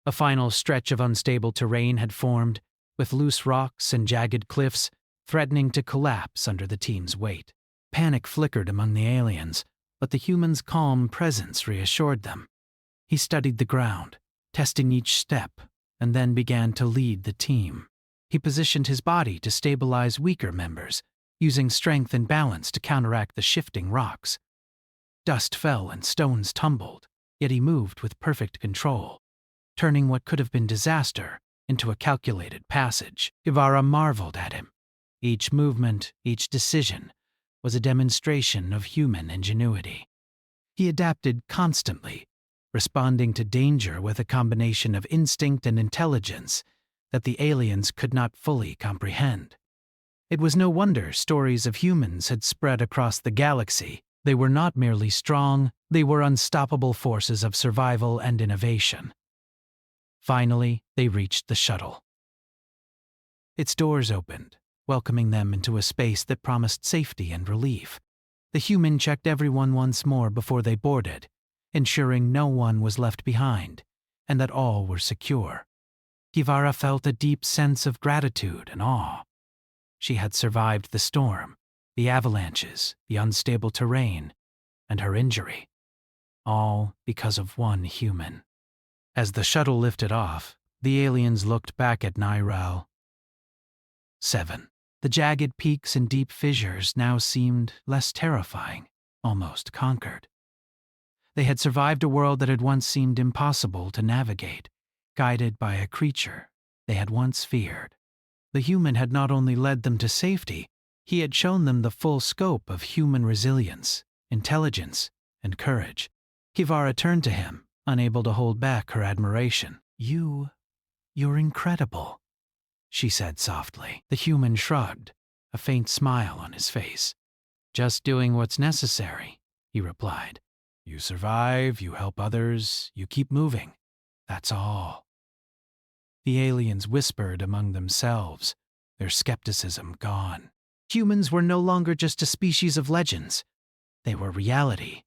A final stretch of unstable terrain had formed, with loose rocks and jagged cliffs threatening to collapse under the team's weight. Panic flickered among the aliens, but the human's calm presence reassured them. He studied the ground, testing each step, and then began to lead the team. He positioned his body to stabilize weaker members, using strength and balance to counteract the shifting rocks. Dust fell and stones tumbled, yet he moved with perfect control, turning what could have been disaster into a calculated passage. Guevara marveled at him. Each movement, each decision, was a demonstration of human ingenuity. He adapted constantly, responding to danger with a combination of instinct and intelligence that the aliens could not fully comprehend. It was no wonder stories of humans had spread across the galaxy. They were not merely strong, they were unstoppable forces of survival and innovation. Finally, they reached the shuttle. Its doors opened, welcoming them into a space that promised safety and relief. The human checked everyone once more before they boarded, ensuring no one was left behind and that all were secure. Guevara felt a deep sense of gratitude and awe. She had survived the storm, the avalanches, the unstable terrain, and her injury, all because of one human. As the shuttle lifted off, the aliens looked back at Nairal. 7. The jagged peaks and deep fissures now seemed less terrifying, almost conquered. They had survived a world that had once seemed impossible to navigate, guided by a creature they had once feared. The human had not only led them to safety, he had shown them the full scope of human resilience, intelligence, and courage. Guevara turned to him, unable to hold back her admiration. You're incredible," she said softly. The human shrugged, a faint smile on his face. "Just doing what's necessary," he replied. "You survive, you help others, you keep moving. That's all." The aliens whispered among themselves, their skepticism gone. Humans were no longer just a species of legends. They were reality.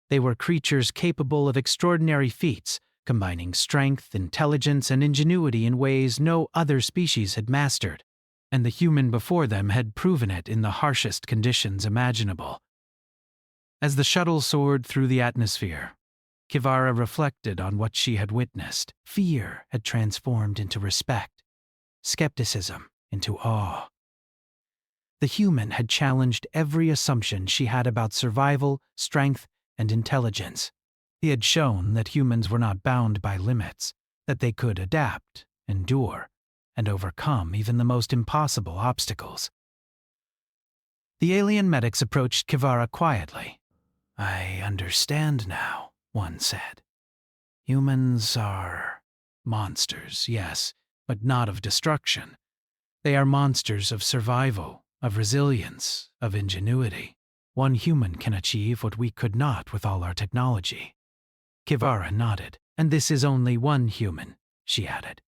They were creatures capable of extraordinary feats, combining strength, intelligence, and ingenuity in ways no other species had mastered, and the human before them had proven it in the harshest conditions imaginable. As the shuttle soared through the atmosphere, Guevara reflected on what she had witnessed. Fear had transformed into respect, skepticism into awe. The human had challenged every assumption she had about survival, strength, and intelligence. He had shown that humans were not bound by limits, that they could adapt, endure, and overcome even the most impossible obstacles. The alien medics approached Guevara quietly. "I understand now," one said. "Humans are monsters, yes, but not of destruction. They are monsters of survival, of resilience, of ingenuity. One human can achieve what we could not with all our technology." Guevara nodded. "And this is only one human," she added.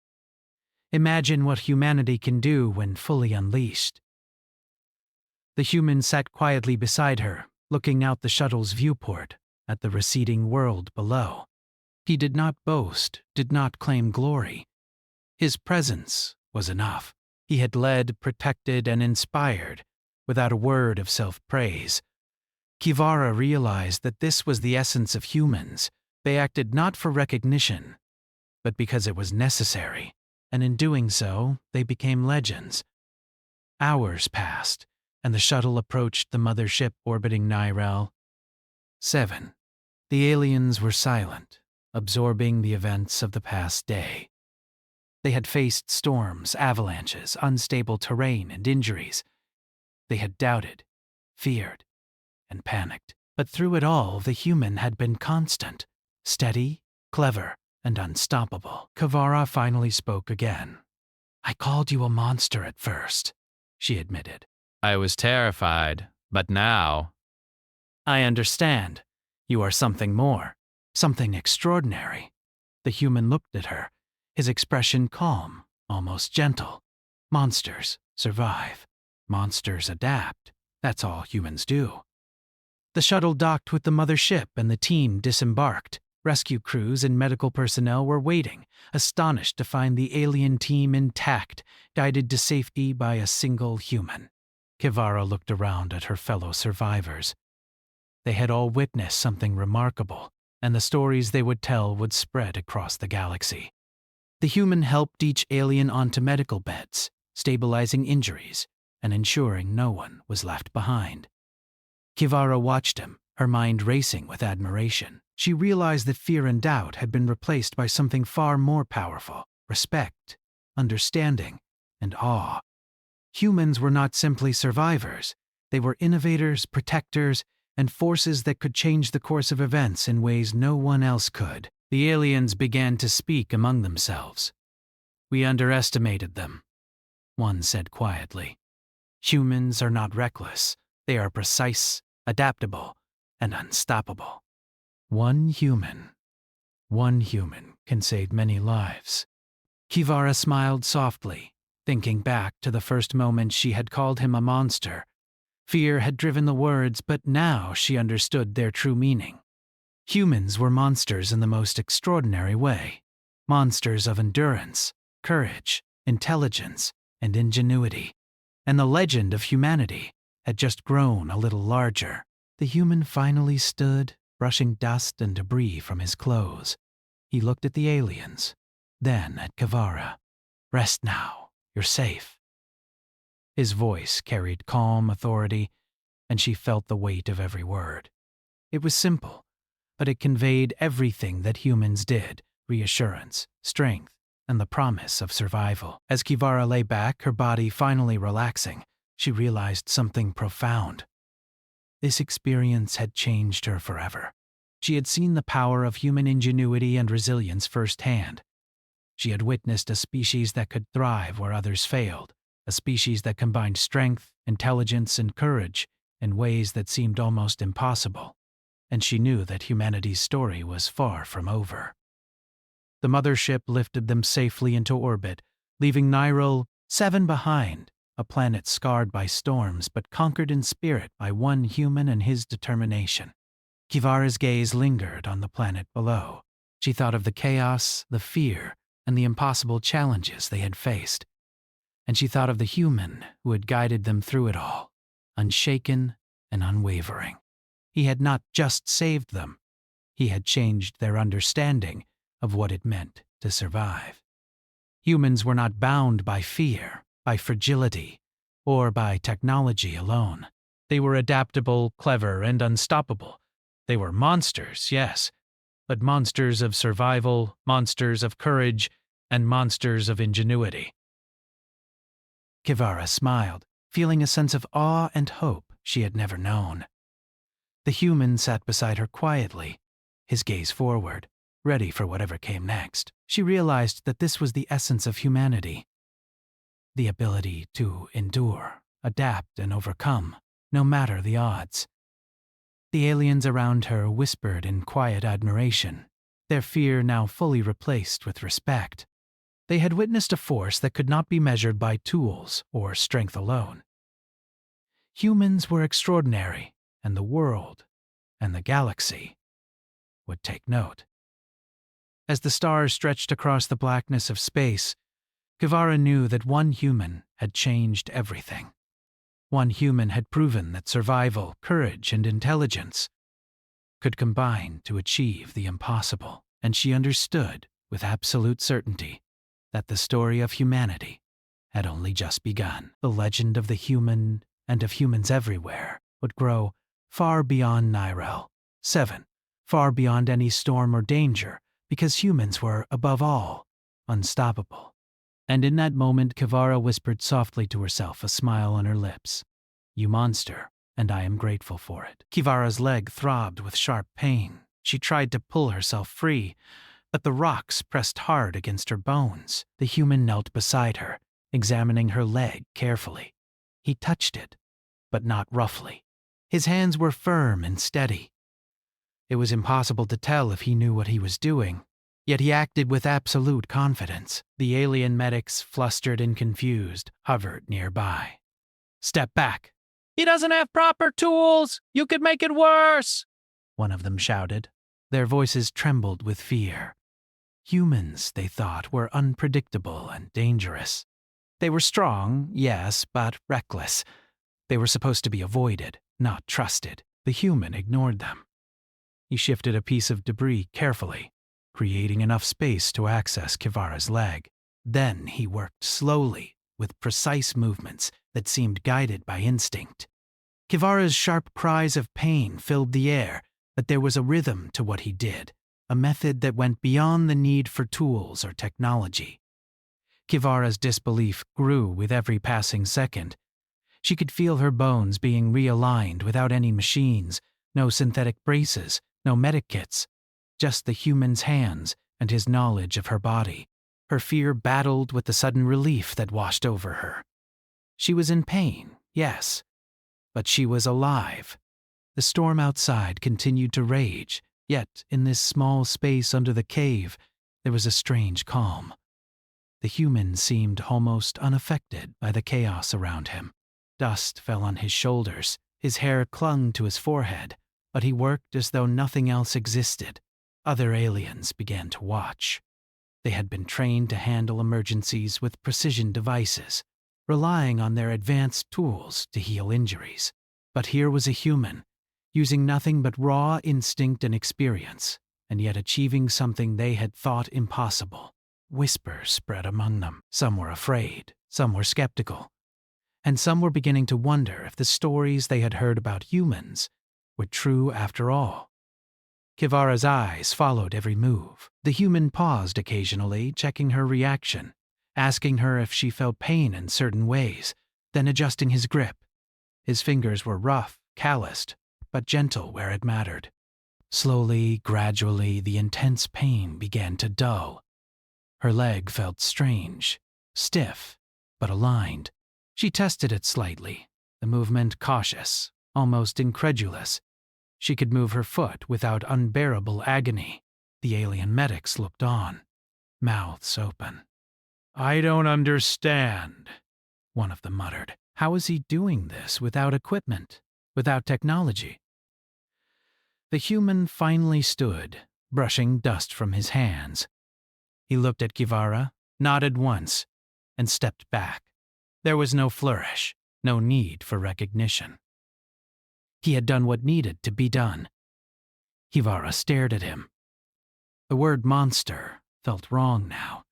"Imagine what humanity can do when fully unleashed." The human sat quietly beside her, looking out the shuttle's viewport at the receding world below. He did not boast, did not claim glory. His presence was enough. He had led, protected, and inspired, without a word of self-praise. Guevara realized that this was the essence of humans. They acted not for recognition, but because it was necessary, and in doing so, they became legends. Hours passed, and the shuttle approached the mothership orbiting Nairal. 7. The aliens were silent, absorbing the events of the past day. They had faced storms, avalanches, unstable terrain, and injuries. They had doubted, feared, and panicked. But through it all, the human had been constant, steady, clever, and unstoppable. Guevara finally spoke again. "I called you a monster at first," she admitted. I was terrified, but now... "I understand. You are something more, something extraordinary." The human looked at her, his expression calm, almost gentle. Monsters survive. Monsters adapt. That's all humans do. The shuttle docked with the mother ship and the team disembarked. Rescue crews and medical personnel were waiting, astonished to find the alien team intact, guided to safety by a single human. Kivara looked around at her fellow survivors. They had all witnessed something remarkable, and the stories they would tell would spread across the galaxy. The human helped each alien onto medical beds, stabilizing injuries and ensuring no one was left behind. Kivara watched him, her mind racing with admiration. She realized that fear and doubt had been replaced by something far more powerful: respect, understanding, and awe. Humans were not simply survivors. They were innovators, protectors, and forces that could change the course of events in ways no one else could. The aliens began to speak among themselves. "We underestimated them," one said quietly. "Humans are not reckless. They are precise, adaptable, and unstoppable. One human can save many lives." Kivara smiled softly, thinking back to the first moment she had called him a monster. Fear had driven the words, but now she understood their true meaning. Humans were monsters in the most extraordinary way. Monsters of endurance, courage, intelligence, and ingenuity. And the legend of humanity had just grown a little larger. The human finally stood, brushing dust and debris from his clothes. He looked at the aliens, then at Kivara. "Rest now. You're safe." His voice carried calm authority, and she felt the weight of every word. It was simple, but it conveyed everything that humans did: reassurance, strength, and the promise of survival. As Kivara lay back, her body finally relaxing, she realized something profound. This experience had changed her forever. She had seen the power of human ingenuity and resilience firsthand. She had witnessed a species that could thrive where others failed, a species that combined strength, intelligence, and courage in ways that seemed almost impossible. And she knew that humanity's story was far from over. The mothership lifted them safely into orbit, leaving Nyril 7 behind, a planet scarred by storms but conquered in spirit by one human and his determination. Kivara's gaze lingered on the planet below. She thought of the chaos, the fear, and the impossible challenges they had faced. And she thought of the human who had guided them through it all, unshaken and unwavering. He had not just saved them, he had changed their understanding of what it meant to survive. Humans were not bound by fear, by fragility, or by technology alone. They were adaptable, clever, and unstoppable. They were monsters, yes, but monsters of survival, monsters of courage, and monsters of ingenuity. Kivara smiled, feeling a sense of awe and hope she had never known. The human sat beside her quietly, his gaze forward, ready for whatever came next. She realized that this was the essence of humanity: the ability to endure, adapt, and overcome, no matter the odds. The aliens around her whispered in quiet admiration, their fear now fully replaced with respect. They had witnessed a force that could not be measured by tools or strength alone. Humans were extraordinary, and the world, and the galaxy, would take note. As the stars stretched across the blackness of space, Kivara knew that one human had changed everything. One human had proven that survival, courage, and intelligence could combine to achieve the impossible, and she understood with absolute certainty that the story of humanity had only just begun. The legend of the human and of humans everywhere would grow far beyond Nyril 7, far beyond any storm or danger, because humans were, above all, unstoppable. And in that moment, Kivara whispered softly to herself, a smile on her lips. "You monster, and I am grateful for it." Kivara's leg throbbed with sharp pain. She tried to pull herself free, but the rocks pressed hard against her bones. The human knelt beside her, examining her leg carefully. He touched it, but not roughly. His hands were firm and steady. It was impossible to tell if he knew what he was doing, Yet he acted with absolute confidence. The alien medics, flustered and confused, hovered nearby. "Step back." "He doesn't have proper tools! You could make it worse!" one of them shouted. Their voices trembled with fear. Humans, they thought, were unpredictable and dangerous. They were strong, yes, but reckless. They were supposed to be avoided, not trusted. The human ignored them. He shifted a piece of debris carefully, creating enough space to access Kivara's leg. Then he worked slowly, with precise movements that seemed guided by instinct. Kivara's sharp cries of pain filled the air, but there was a rhythm to what he did, a method that went beyond the need for tools or technology. Kivara's disbelief grew with every passing second. She could feel her bones being realigned without any machines, no synthetic braces, no medic kits, just the human's hands and his knowledge of her body. Her fear battled with the sudden relief that washed over her. She was in pain, yes, but she was alive. The storm outside continued to rage, yet in this small space under the cave, there was a strange calm. The human seemed almost unaffected by the chaos around him. Dust fell on his shoulders, his hair clung to his forehead, but he worked as though nothing else existed. Other aliens began to watch. They had been trained to handle emergencies with precision devices, relying on their advanced tools to heal injuries. But here was a human, using nothing but raw instinct and experience, and yet achieving something they had thought impossible. Whispers spread among them. Some were afraid, some were skeptical, and some were beginning to wonder if the stories they had heard about humans were true after all. Kivara's eyes followed every move. The human paused occasionally, checking her reaction, asking her if she felt pain in certain ways, then adjusting his grip. His fingers were rough, calloused, but gentle where it mattered. Slowly, gradually, the intense pain began to dull. Her leg felt strange, stiff, but aligned. She tested it slightly, the movement cautious, almost incredulous. She could move her foot without unbearable agony. The alien medics looked on, mouths open. "I don't understand," one of them muttered. How was he doing this without equipment, without technology? The human finally stood, brushing dust from his hands. He looked at Kivara, nodded once, and stepped back. There was no flourish, no need for recognition. He had done what needed to be done. Kivara stared at him. The word monster felt wrong now.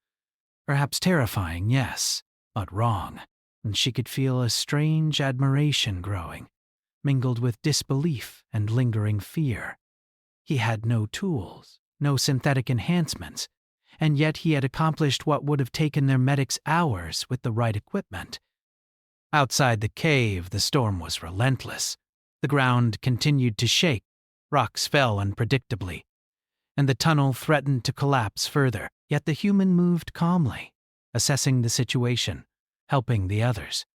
Perhaps terrifying, yes, but wrong, and she could feel a strange admiration growing, mingled with disbelief and lingering fear. He had no tools, no synthetic enhancements, and yet he had accomplished what would have taken their medics hours with the right equipment. Outside the cave, the storm was relentless. The ground continued to shake, rocks fell unpredictably, and the tunnel threatened to collapse further. Yet the human moved calmly, assessing the situation, helping the others.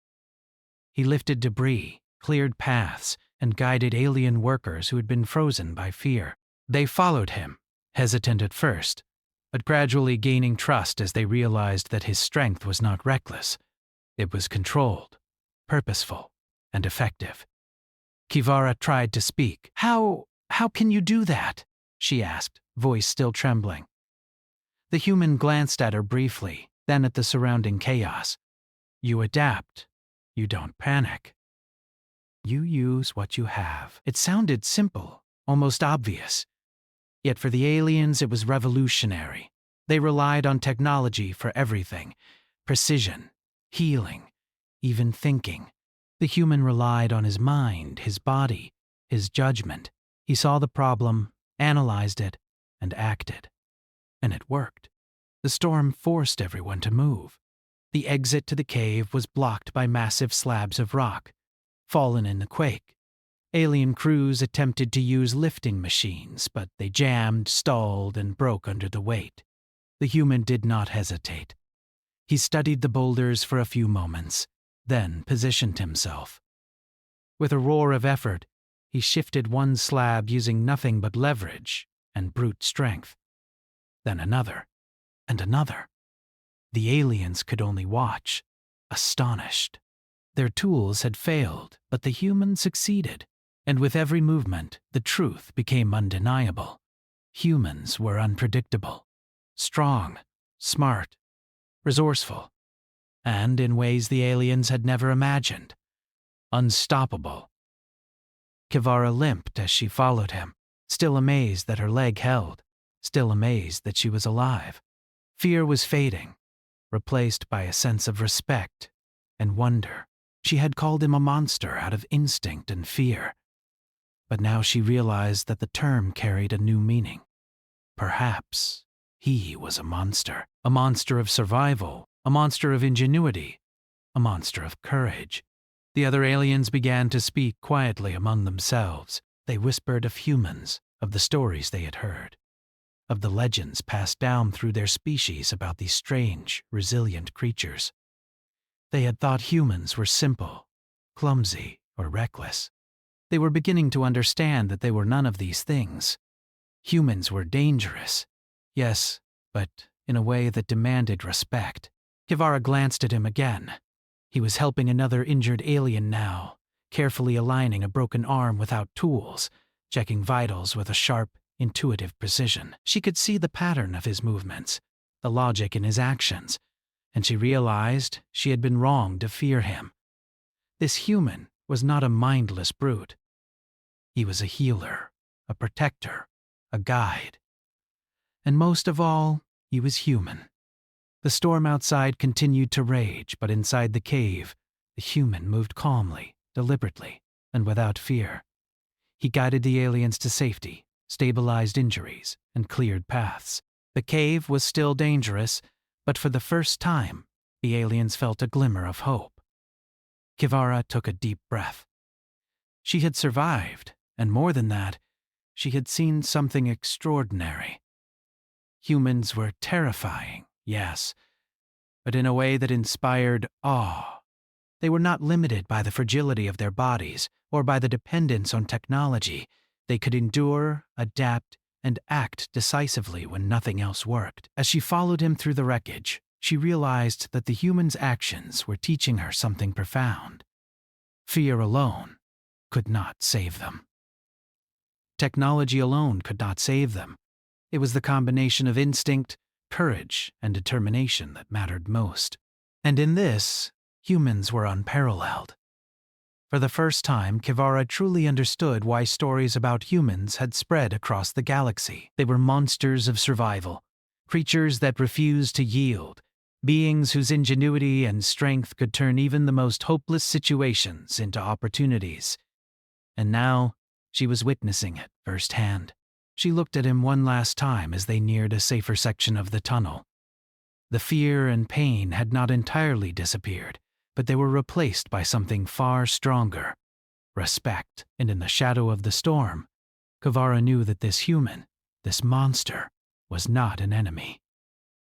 He lifted debris, cleared paths, and guided alien workers who had been frozen by fear. They followed him, hesitant at first, but gradually gaining trust as they realized that his strength was not reckless. It was controlled, purposeful, and effective. Kivara tried to speak. How can you do that?" she asked, voice still trembling. The human glanced at her briefly, then at the surrounding chaos. "You adapt. You don't panic. You use what you have." It sounded simple, almost obvious. Yet for the aliens it was revolutionary. They relied on technology for everything: precision, healing, even thinking. The human relied on his mind, his body, his judgment. He saw the problem, analyzed it, and acted. And it worked. The storm forced everyone to move. The exit to the cave was blocked by massive slabs of rock, fallen in the quake. Alien crews attempted to use lifting machines, but they jammed, stalled, and broke under the weight. The human did not hesitate. He studied the boulders for a few moments, then positioned himself. With a roar of effort, he shifted one slab using nothing but leverage and brute strength. then another, and another. The aliens could only watch, astonished. Their tools had failed, but the humans succeeded, and with every movement, the truth became undeniable. Humans were unpredictable, strong, smart, resourceful, and in ways the aliens had never imagined, unstoppable. Kivara limped as she followed him, still amazed that her leg held, still amazed that she was alive. Fear was fading, replaced by a sense of respect and wonder. She had called him a monster out of instinct and fear, but now she realized that the term carried a new meaning. Perhaps he was a monster of survival, a monster of ingenuity, a monster of courage. The other aliens began to speak quietly among themselves. They whispered of humans, of the stories they had heard, of the legends passed down through their species about these strange, resilient creatures. They had thought humans were simple, clumsy, or reckless. They were beginning to understand that they were none of these things. Humans were dangerous, yes, but in a way that demanded respect. Kivara glanced at him again. He was helping another injured alien now, carefully aligning a broken arm without tools, checking vitals with a sharp, intuitive precision. She could see the pattern of his movements, the logic in his actions, and she realized she had been wrong to fear him. This human was not a mindless brute. He was a healer, a protector, a guide. And most of all, he was human. The storm outside continued to rage, but inside the cave, the human moved calmly, deliberately, and without fear. He guided the aliens to safety, stabilized injuries, and cleared paths. The cave was still dangerous, but for the first time, the aliens felt a glimmer of hope. Kivara took a deep breath. She had survived, and more than that, she had seen something extraordinary. Humans were terrifying, yes, but in a way that inspired awe. They were not limited by the fragility of their bodies or by the dependence on technology. They could endure, adapt, and act decisively when nothing else worked. As she followed him through the wreckage, she realized that the human's actions were teaching her something profound. Fear alone could not save them. Technology alone could not save them. It was the combination of instinct, courage, and determination that mattered most. And in this, humans were unparalleled. For the first time, Kivara truly understood why stories about humans had spread across the galaxy. They were monsters of survival, creatures that refused to yield, beings whose ingenuity and strength could turn even the most hopeless situations into opportunities. And now, she was witnessing it firsthand. She looked at him one last time as they neared a safer section of the tunnel. The fear and pain had not entirely disappeared, but they were replaced by something far stronger, respect. And in the shadow of the storm, Kivara knew that this human, this monster, was not an enemy.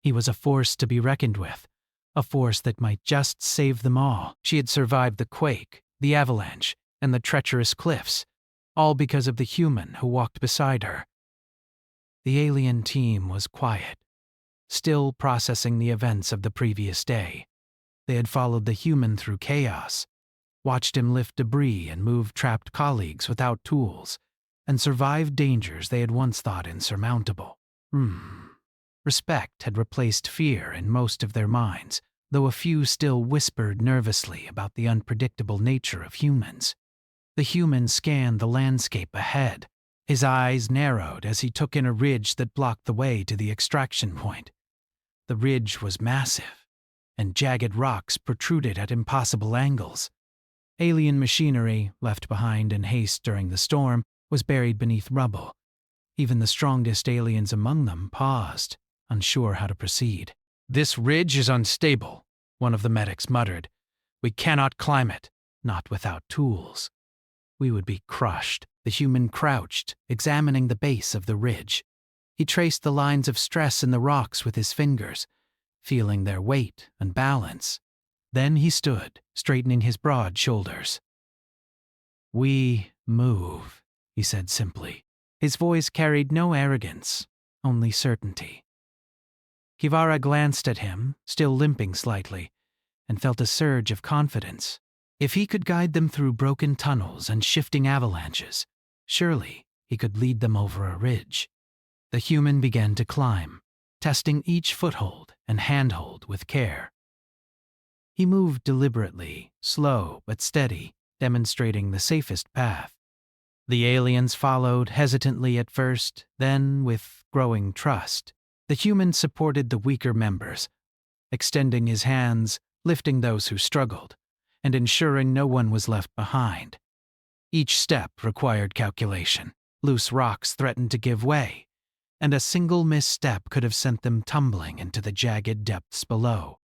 He was a force to be reckoned with, a force that might just save them all. She had survived the quake, the avalanche, and the treacherous cliffs, all because of the human who walked beside her. The alien team was quiet, still processing the events of the previous day. They had followed the human through chaos, watched him lift debris and move trapped colleagues without tools, and survived dangers they had once thought insurmountable. Respect had replaced fear in most of their minds, though a few still whispered nervously about the unpredictable nature of humans. The human scanned the landscape ahead. His eyes narrowed as he took in a ridge that blocked the way to the extraction point. The ridge was massive, and jagged rocks protruded at impossible angles. Alien machinery, left behind in haste during the storm, was buried beneath rubble. Even the strongest aliens among them paused, unsure how to proceed. "This ridge is unstable," one of the medics muttered. "We cannot climb it, not without tools." We would be crushed. The human crouched, examining the base of the ridge. He traced the lines of stress in the rocks with his fingers, feeling their weight and balance. Then he stood, straightening his broad shoulders. "We move," he said simply. His voice carried no arrogance, only certainty. Kivara glanced at him, still limping slightly, and felt a surge of confidence. If he could guide them through broken tunnels and shifting avalanches, surely he could lead them over a ridge. The human began to climb, testing each foothold and handhold with care. He moved deliberately, slow but steady, demonstrating the safest path. The aliens followed hesitantly at first, then, with growing trust, the human supported the weaker members, extending his hands, lifting those who struggled, and ensuring no one was left behind. Each step required calculation. Loose rocks threatened to give way, and a single misstep could have sent them tumbling into the jagged depths below.